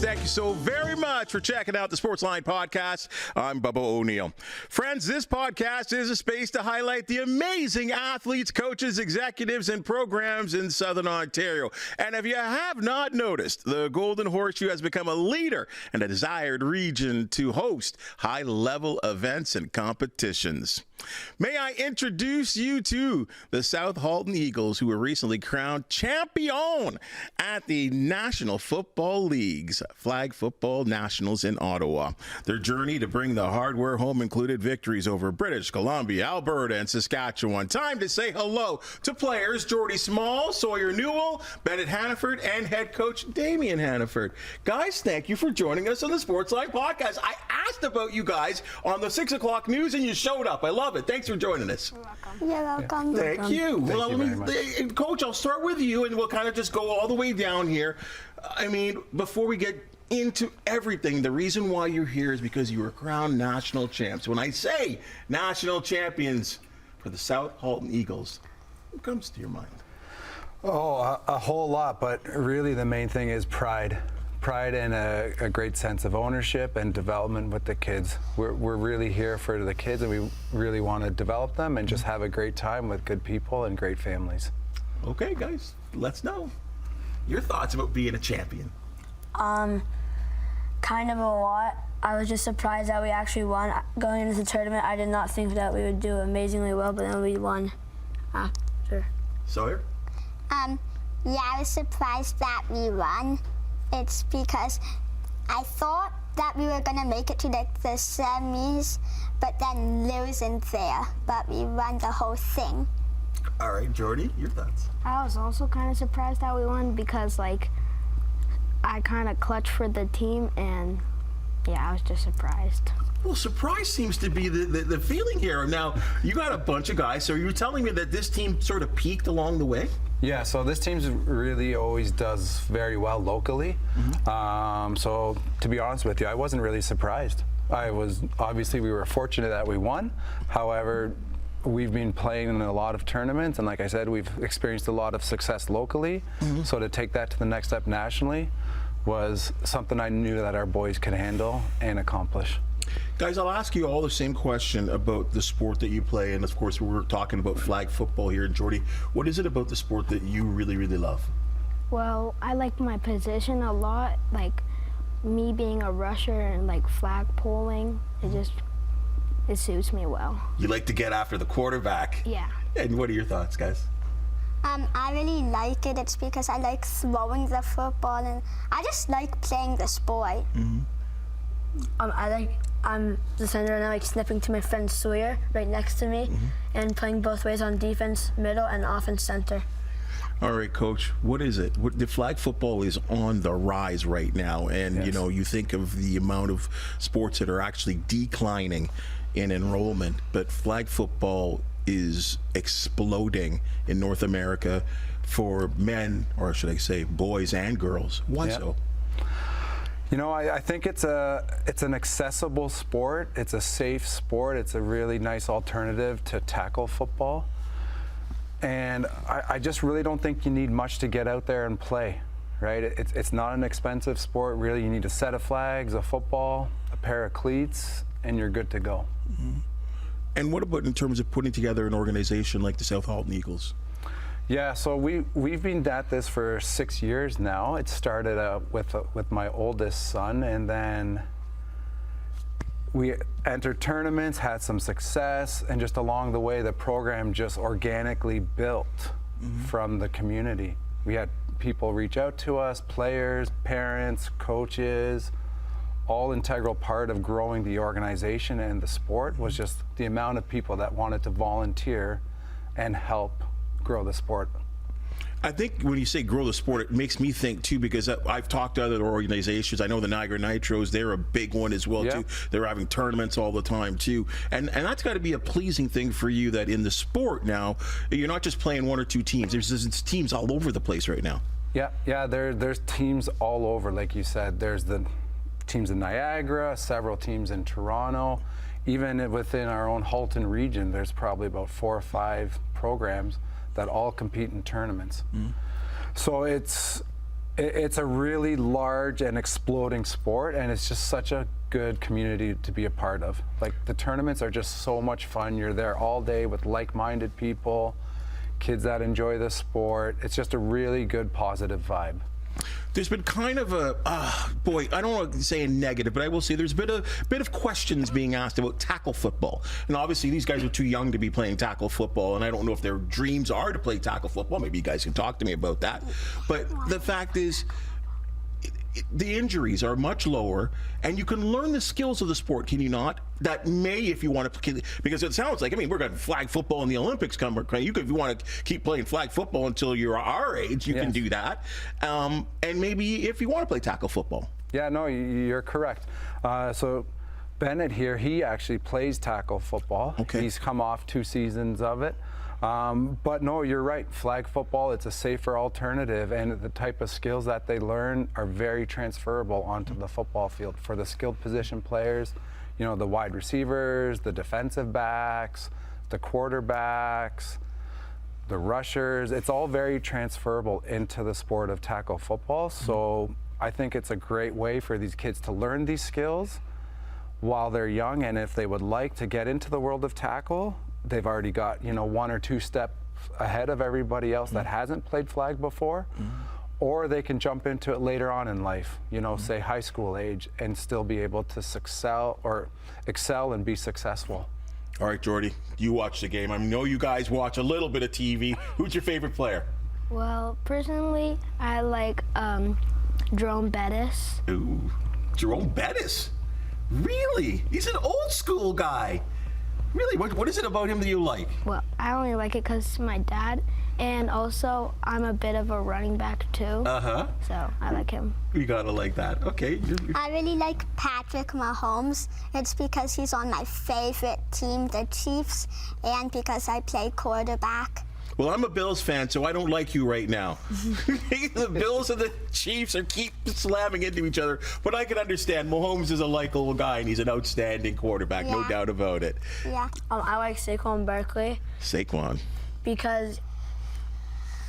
thank you so very much for checking out the Sportsline Podcast. I'm Bubba O'Neil. Friends, this podcast is a space to highlight the amazing athletes, coaches, executives, and programs in Southern Ontario. And if you have not noticed, the Golden Horseshoe has become a leader and a desired region to host high-level events and competitions. May I introduce you to the South Halton Eagles, who were recently crowned champion at the National Football League's Flag Football Nationals in Ottawa. Their journey to bring the hardware home included victories over British Columbia, Alberta, and Saskatchewan. Time to say hello to players Jordy Small, Sawyer Newell, Bennett Hannaford, and head coach Damian Hannaford. Guys, thank you for joining us on the Sportsline Podcast. I asked about you guys on the 6 o'clock news, and you showed up. I love it. Thanks for joining us. You're welcome. You're welcome. Thank you. Well, Coach, I'll start with you, and we'll kind of just go all the way down here. I mean, before we get into everything, the reason why you're here is because you were crowned national champs. When I say national champions for the South Halton Eagles, what comes to your mind? Oh, a whole lot, but really the main thing is pride. Pride and a great sense of ownership and development with the kids. We're really here for the kids, and we really want to develop them and just have a great time with good people and great families. Okay, guys, let's know your thoughts about being a champion. Kind of a lot. I was just surprised that we actually won. Going into the tournament, I did not think that we would do amazingly well, but then we won after. Sawyer? Yeah, I was surprised that we won. It's because I thought that we were going to make it to the semis, but then losing there. But we won the whole thing. All right, Jordy, your thoughts? I was also kind of surprised that we won because, like, I kind of clutched for the team, and yeah, I was just surprised. Well, surprise seems to be the feeling here. Now, you got a bunch of guys, so you're telling me that this team sort of peaked along the way? Yeah, so this team really always does very well locally. So to be honest with you, I wasn't really surprised. Obviously we were fortunate that we won. However, we've been playing in a lot of tournaments, and like I said, we've experienced a lot of success locally. So to take that to the next step nationally was something I knew that our boys could handle and accomplish. Guys, I'll ask you all the same question about the sport that you play, and of course we're talking about flag football here. Jordy, what is it about the sport that you really, really love? Well, I like my position a lot, like me being a rusher and like flag pulling. It suits me well. You like to get after the quarterback. Yeah. And what are your thoughts, guys? I really like it. It's because I like throwing the football, and I just like playing the sport. I'm defender, and I like snipping to my friend Sawyer right next to me and playing both ways on defense, middle, and offense center. All right, Coach, what is it? The flag football is on the rise right now, and Yes. you know, you think of the amount of sports that are actually declining in enrollment, but flag football is exploding in North America for men, or should I say boys and girls. Why so? You know, I think it's an accessible sport. It's a safe sport. It's a really nice alternative to tackle football. And I just really don't think you need much to get out there and play, right? It's not an expensive sport. Really, you need a set of flags, a football, a pair of cleats, and you're good to go. And what about in terms of putting together an organization like the South Halton Eagles? Yeah, so we've been at this for 6 years now. It started with my oldest son, and then we entered tournaments, had some success, and just along the way, the program just organically built from the community. We had people reach out to us, players, parents, coaches. All integral part of growing the organization and the sport was just the amount of people that wanted to volunteer and help grow the sport. I think when you say grow the sport, it makes me think too, because I've talked to other organizations. I know the Niagara Nitros, they're a big one as well too. They're having tournaments all the time too. And that's got to be a pleasing thing for you, that in the sport now, you're not just playing one or two teams. There's teams all over the place right now. Yeah, there's teams all over, like you said. There's the teams in Niagara, several teams in Toronto. Even within our own Halton region, there's probably about 4 or 5 programs that all compete in tournaments. So it's It's a really large and exploding sport, and it's just such a good community to be a part of. Like, the tournaments are just so much fun. You're there all day with like-minded people, kids that enjoy the sport. It's just a really good, positive vibe. There's been kind of a, boy, I don't want to say a negative, but I will say there's been a bit of questions being asked about tackle football. And obviously these guys are too young to be playing tackle football, and I don't know if their dreams are to play tackle football. Maybe you guys can talk to me about that. But the fact is, the injuries are much lower, and you can learn the skills of the sport, can you not? That may, if you want to, because it sounds like, I mean, we're going to flag football in the Olympics come. You could, if you want to keep playing flag football until you're our age, you can do that. And maybe if you want to play tackle football. Yeah, no, you're correct. So Bennett here, he actually plays tackle football. Okay. He's come off 2 seasons of it. But no, you're right. Flag football, it's a safer alternative, and the type of skills that they learn are very transferable onto the football field. For the skilled position players, you know, the wide receivers, the defensive backs, the quarterbacks, the rushers, it's all very transferable into the sport of tackle football. So I think it's a great way for these kids to learn these skills while they're young, and if they would like to get into the world of tackle, they've already got, you know, 1 or 2 steps ahead of everybody else that hasn't played flag before, or they can jump into it later on in life, you know, say high school age, and still be able to excel and be successful. All right, Jordy, you watch the game. I know you guys watch a little bit of TV. Who's your favorite player? Well, personally, I like Jerome Bettis. Ooh, Jerome Bettis. Really? He's an old school guy. Really? What is it about him that you like? Well, I only like it because my dad, and also I'm a bit of a running back too. Uh-huh. So I like him. You gotta like that. Okay. I really like Patrick Mahomes. It's because he's on my favorite team, the Chiefs, and because I play quarterback. Well, I'm a Bills fan, so I don't like you right now. The Bills and the Chiefs keep slamming into each other, but I can understand. Mahomes is a likable guy, and he's an outstanding quarterback, no doubt about it. Yeah. I like Saquon Barkley Saquon. because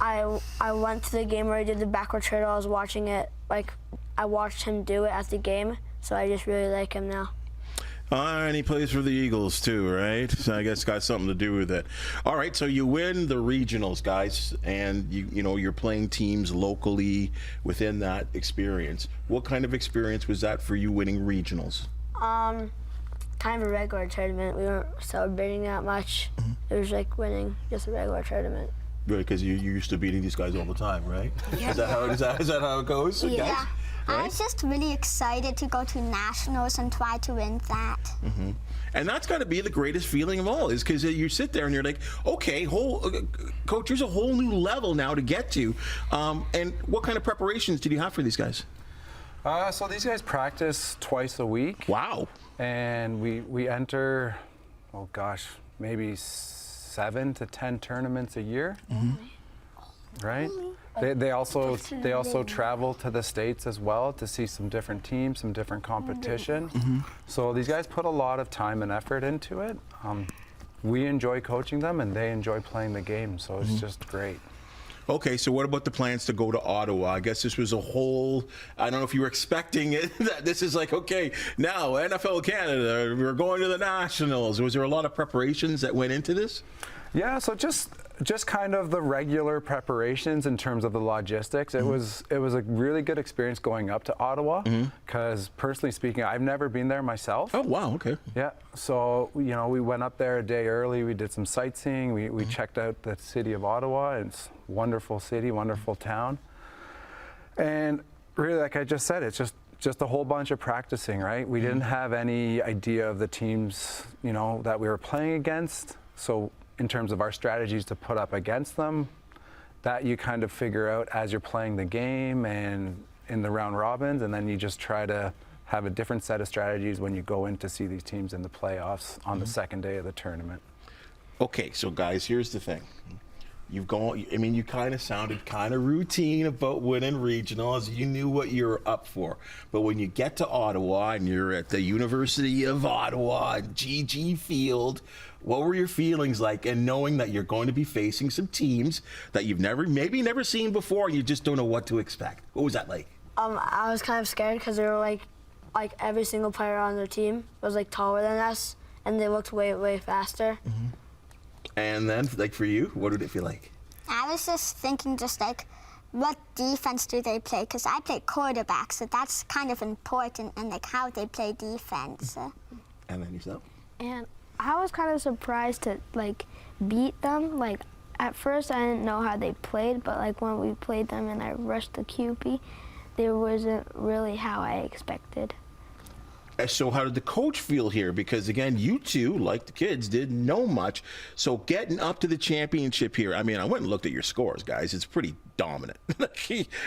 I went to the game where he did the backward turtle. I was watching it, like I watched him do it at the game, so I just really like him now. And he plays for the Eagles too, right? So I guess it's got something to do with it. All right, so you win the regionals, guys, and you know you're playing teams locally within that experience. What kind of experience was that for you, winning regionals? Kind of a regular tournament. We weren't celebrating that much. It was like winning just a regular tournament. Good, because you used to beating these guys all the time, right? Yeah. Is that how it goes, Yeah. guys? I Right? was just really excited to go to nationals and try to win that. And that's got to be the greatest feeling of all, is because you sit there and you're like, okay, coach, there's a whole new level now to get to. And what kind of preparations did you have for these guys? So these guys practice twice a week. Wow. And we enter, oh gosh, maybe 7 to 10 tournaments a year, right? They also travel to the States as well to see some different teams, some different competition. So these guys put a lot of time and effort into it. We enjoy coaching them, and they enjoy playing the game, so it's just great. Okay, so what about the plans to go to Ottawa? I guess this was a whole, I don't know if you were expecting it, that this is like, okay, now NFL Canada, we're going to the Nationals. Was there a lot of preparations that went into this? Yeah, so just kind of the regular preparations in terms of the logistics. It was a really good experience going up to Ottawa, because personally speaking, I've never been there myself. Oh, wow, okay. Yeah, so you know, we went up there a day early. We did some sightseeing. We checked out the city of Ottawa. It's a wonderful city, wonderful town. And really, like I just said, it's just a whole bunch of practicing, right? We didn't have any idea of the teams, you know, that we were playing against. So in terms of our strategies to put up against them, that you kind of figure out as you're playing the game and in the round robins, and then you just try to have a different set of strategies when you go in to see these teams in the playoffs on the second day of the tournament. Okay, so guys, here's the thing. You've gone, I mean, you kind of sounded kind of routine about winning regionals. You knew what you were up for. But when you get to Ottawa and you're at the University of Ottawa, GG Field, what were your feelings like? And knowing that you're going to be facing some teams that you've maybe never seen before, and you just don't know what to expect. What was that like? I was kind of scared because they were like every single player on their team was like taller than us, and they looked way faster. Mm-hmm. And then, like for you, what did it feel like? I was just thinking, just like, what defense do they play? Because I play quarterback, so that's kind of important, and like how they play defense. And then yourself? And I was kind of surprised to like beat them. Like at first I didn't know how they played, but like when we played them and I rushed the QB, there wasn't really how I expected. So how did the coach feel here? Because again, you two, like the kids, didn't know much. So getting up to the championship here, I mean, I went and looked at your scores, guys. It's pretty dominant.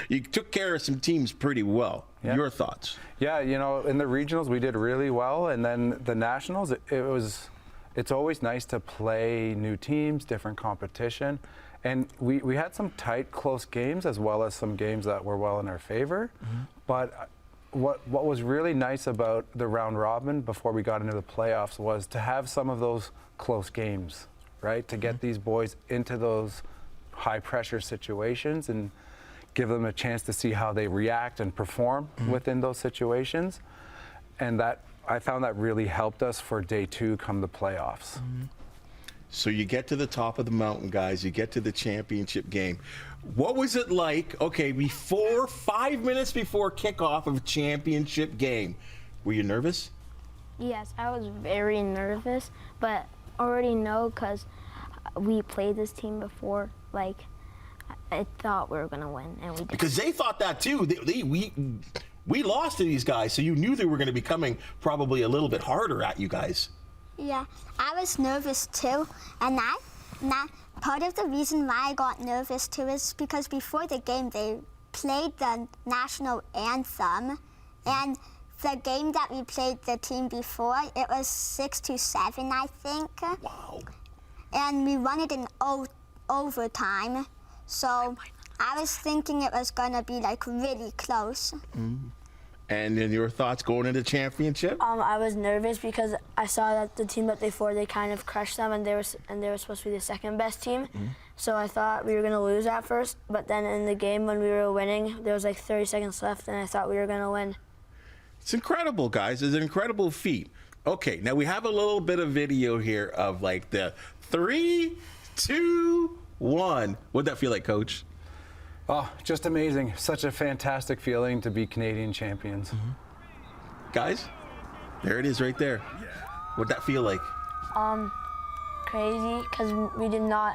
You took care of some teams pretty well. Yeah. Your thoughts? Yeah, you know, in the regionals we did really well, and then the nationals, it's always nice to play new teams, different competition. And we had some tight, close games as well as some games that were well in our favor. Mm-hmm. But what was really nice about the round robin before we got into the playoffs was to have some of those close games, right? To get these boys into those high pressure situations and give them a chance to see how they react and perform within those situations. And that I found that really helped us for day 2 come the playoffs. Mm-hmm. So you get to the top of the mountain, guys. You get to the championship game. What was it like, okay, 5 minutes before kickoff of a championship game? Were you nervous? Yes, I was very nervous, but already know because we played this team before. Like, I thought we were gonna win, and we did. Because they thought that too. We lost to these guys, so you knew they were going to be coming probably a little bit harder at you guys. Yeah, I was nervous too, and part of the reason why I got nervous too is because before the game they played the national anthem, and the game that we played the team before, it was 6-7, I think. Wow. And we won it in overtime, so I was thinking it was gonna be like really close. Mm. And then your thoughts going into championship? I was nervous because I saw that the team that they fought, they kind of crushed them, and they were supposed to be the second best team. Mm-hmm. So I thought we were gonna lose at first, but then in the game when we were winning, there was like 30 seconds left, and I thought we were gonna win. It's incredible, guys. It's an incredible feat. Okay, now we have a little bit of video here of like the 3, 2, 1. What'd that feel like, Coach? Oh, just amazing. Such a fantastic feeling to be Canadian champions. Mm-hmm. Guys, there it is right there. What'd that feel like? Crazy, because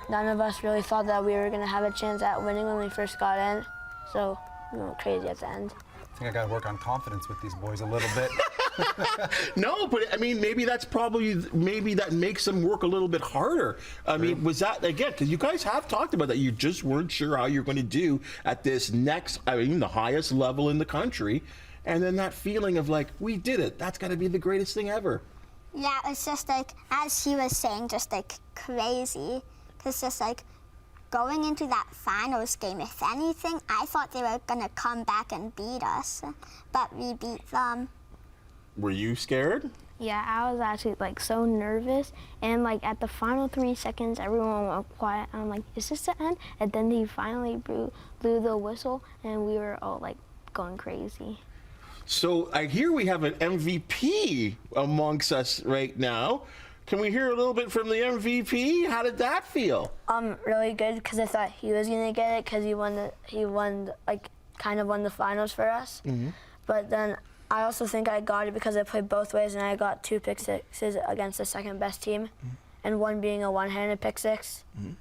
none of us really thought that we were gonna have a chance at winning when we first got in. So we went crazy at the end. I think I gotta work on confidence with these boys a little bit. No, but I mean, maybe that makes them work a little bit harder. I mean, was that, again, because you guys have talked about that, you just weren't sure how you're going to do at this next, I mean, the highest level in the country. And then that feeling of like, we did it. That's got to be the greatest thing ever. Yeah, it's just like, as he was saying, just like crazy. Because just like, going into that finals game, if anything, I thought they were going to come back and beat us. But we beat them. Were you scared? Yeah, I was actually like so nervous, and like at the final 3 seconds, everyone went quiet. I'm like, is this the end? And then he finally blew the whistle, and we were all like going crazy. So I hear we have an MVP amongst us right now. Can we hear a little bit from the MVP? How did that feel? Really good, because I thought he was gonna get it, because he kind of won the finals for us. Mm-hmm. But then I also think I got it because I played both ways, and I got 2 pick sixes against the second best team, and one being a one-handed pick six. Mm-hmm.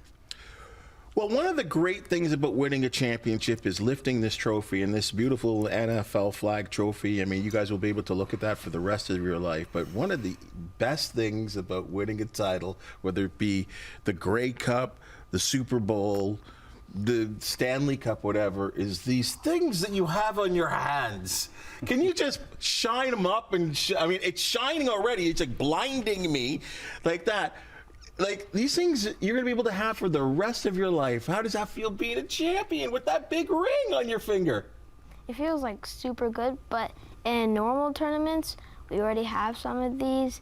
Well, one of the great things about winning a championship is lifting this trophy, and this beautiful NFL flag trophy. I mean, you guys will be able to look at that for the rest of your life. But one of the best things about winning a title, whether it be the Grey Cup, the Super Bowl, the Stanley Cup, whatever, is these things that you have on your hands. Can you just shine them up? And I mean, it's shining already. It's like blinding me like that. like these things you're going to be able to have for the rest of your life. How does that feel being a champion with that big ring on your finger? It feels like super good, but in normal tournaments, we already have some of these.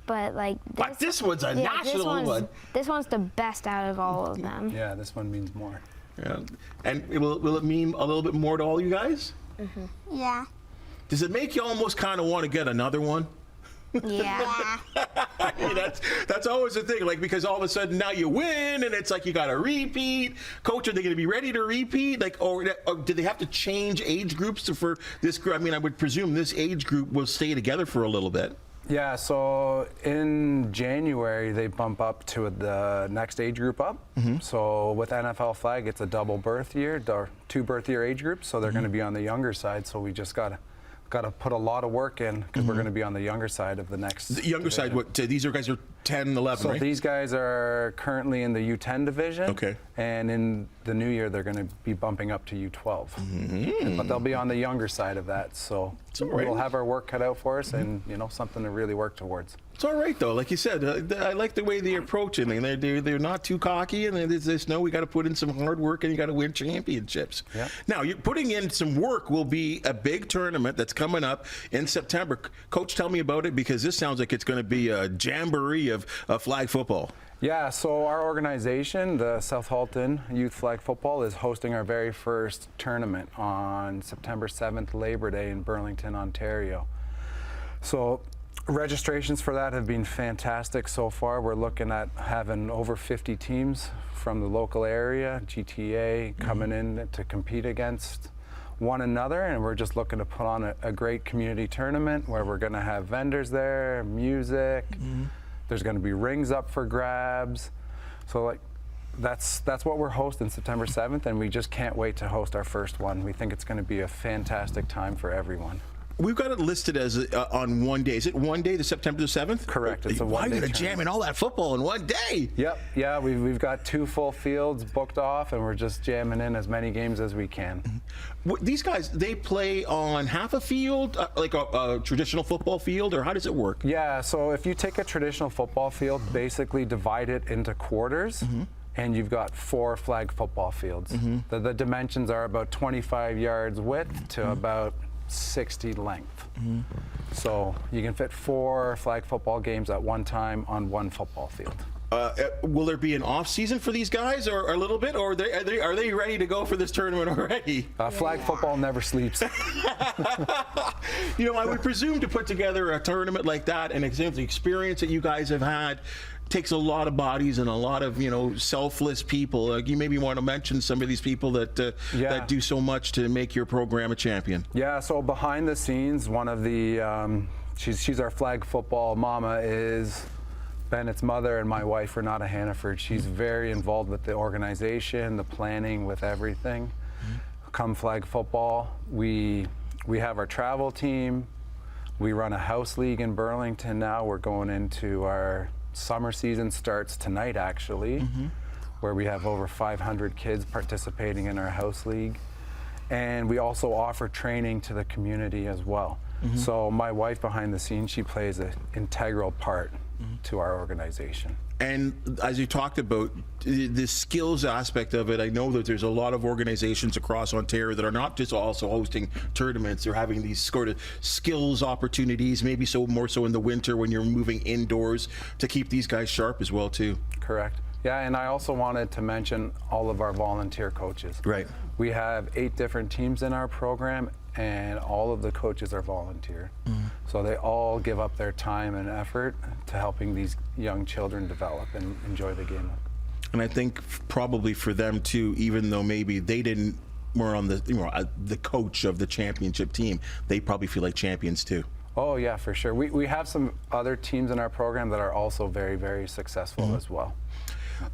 But like this one's a national one. This one's the best out of all of them. Yeah, this one means more. Yeah. And will it mean a little bit more to all you guys? Mm-hmm. Yeah. Does it make you almost kind of want to get another one? Yeah. That's always the thing, like, because all of a sudden now you win and it's like you got to repeat. Coach, are they going to be ready to repeat? Like, or do they have to change age groups for this group? I mean, I would presume this age group will stay together for a little bit. Yeah, so in January, they bump up to the next age group up. So with NFL Flag, it's a double birth year, or 2 birth year age groups, so they're going to be on the younger side. So we just got to put a lot of work in because we're going to be on the younger side of the next. The younger division. side, what? These guys are 10, 11, so right? These guys are currently in the U10 division. Okay. And in the new year, they're going to be bumping up to U12. But they'll be on the younger side of that. So right. we'll have our work cut out for us and, something to really work towards. It's all right, though. Like you said, I like the way they approach it. And they're not too cocky, and there's no, we got to put in some hard work, and you got to win championships. Yep. Now, you're putting in some work will be a big tournament that's coming up in September. Coach, tell me about it, because this sounds like it's going to be a jamboree of flag football. Yeah, so our organization, the South Halton Youth Flag Football, is hosting our very first tournament on September 7th, Labor Day in Burlington, Ontario. So registrations for that have been fantastic so far. We're looking at having over 50 teams from the local area, GTA, coming in to compete against one another, and we're just looking to put on a great community tournament where we're going to have vendors there, music. There's going to be rings up for grabs. So that's what we're hosting September 7th, and we just can't wait to host our first one. We think it's going to be a fantastic time for everyone. We've got it listed as on one day. Is it one day, the September the 7th? Correct. It's a Why are one-day you jamming all that football in one day? Yep. Yeah, we've got 2 full fields booked off, and we're just jamming in as many games as we can. These guys, they play on half a field, like a traditional football field, or how does it work? Yeah, so if you take a traditional football field, basically divide it into quarters, and you've got 4 flag football fields. The dimensions are about 25 yards width to about 60 length. So you can fit 4 flag football games at one time on one football field. Will there be an off season for these guys, or a little bit, or are they ready to go for this tournament already? Flag football never sleeps. I would presume to put together a tournament like that, and the experience that you guys have had takes a lot of bodies and a lot of selfless people. You maybe want to mention some of these people that do so much to make your program a champion. Yeah. So behind the scenes, one of the she's our flag football mama is Bennett's mother, and my wife Renata Hannaford. She's very involved with the organization, the planning, with everything. Come flag football, we have our travel team. We run a house league in Burlington now. We're going into our summer season, starts tonight actually, where we have over 500 kids participating in our house league. And we also offer training to the community as well. So my wife behind the scenes, she plays an integral part to our organization. And as you talked about the skills aspect of it, I know that there's a lot of organizations across Ontario that are not just also hosting tournaments. They're having these sort of skills opportunities, maybe more so in the winter when you're moving indoors, to keep these guys sharp as well too. Correct. Yeah, and I also wanted to mention all of our volunteer coaches. Right. We have 8 different teams in our program, and all of the coaches are volunteer. So they all give up their time and effort to helping these young children develop and enjoy the game. And I think probably for them too, even though maybe they were on the coach of the championship team, they probably feel like champions too. Oh yeah, for sure. We have some other teams in our program that are also very, very successful as well.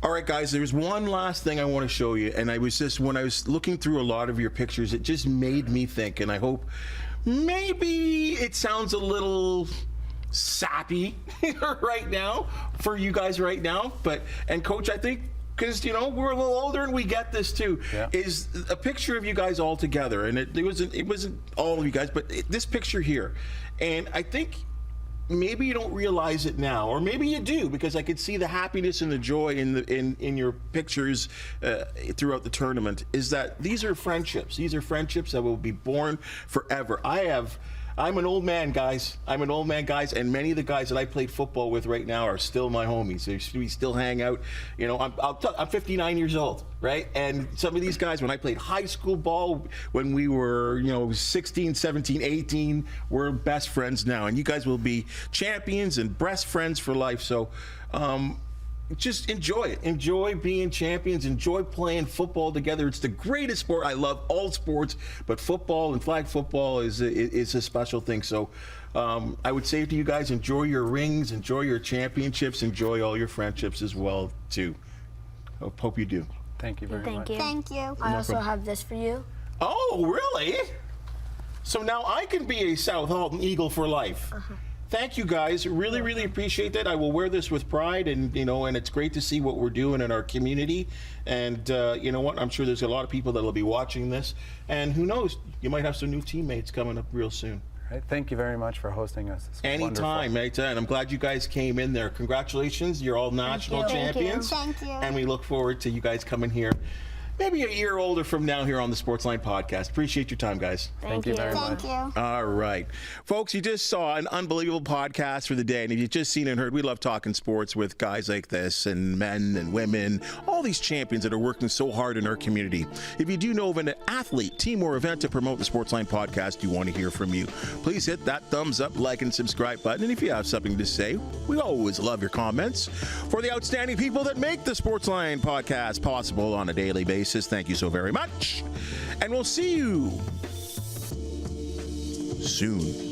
All right, guys, there's one last thing I want to show you, and when I was looking through a lot of your pictures, it just made me think, and I hope maybe it sounds a little sappy right now for you guys right now, and Coach, I think, because we're a little older and we get this too, is a picture of you guys all together, and it wasn't all of you guys, but this picture here, and I think maybe you don't realize it now, or maybe you do, because I could see the happiness and the joy in your pictures throughout the tournament, is that these are friendships. These are friendships that will be born forever. I'm an old man, guys. And many of the guys that I played football with right now are still my homies. We still hang out. You know, I'm 59 years old, right? And some of these guys, when I played high school ball, when we were, 16, 17, 18, we're best friends now. And you guys will be champions and best friends for life. So, just enjoy it. Enjoy being champions. Enjoy playing football together. It's the greatest sport. I love all sports, but football and flag football is a special thing. So I would say to you guys, enjoy your rings, enjoy your championships, enjoy all your friendships as well, too. Hope you do. Thank you very much. Thank you. I also have this for you. Oh, really? So now I can be a South Halton Eagle for life. Thank you, guys. Really, really appreciate that. I will wear this with pride, and and it's great to see what we're doing in our community. And you know what? I'm sure there's a lot of people that will be watching this, and who knows? You might have some new teammates coming up real soon. Right. Thank you very much for hosting us. Anytime, anytime. I'm glad you guys came in there. Congratulations. You're all national champions. Thank you. And we look forward to you guys coming here maybe a year older from now here on the Sportsline Podcast. Appreciate your time, guys. Thank you very much. Thank you. All right. Folks, you just saw an unbelievable podcast for the day. And if you've just seen and heard, we love talking sports with guys like this, and men and women, all these champions that are working so hard in our community. If you do know of an athlete, team, or event to promote the Sportsline Podcast, we want to hear from you. Please hit that thumbs up, like, and subscribe button. And if you have something to say, we always love your comments. For the outstanding people that make the Sportsline Podcast possible on a daily basis, thank you so very much. And we'll see you soon.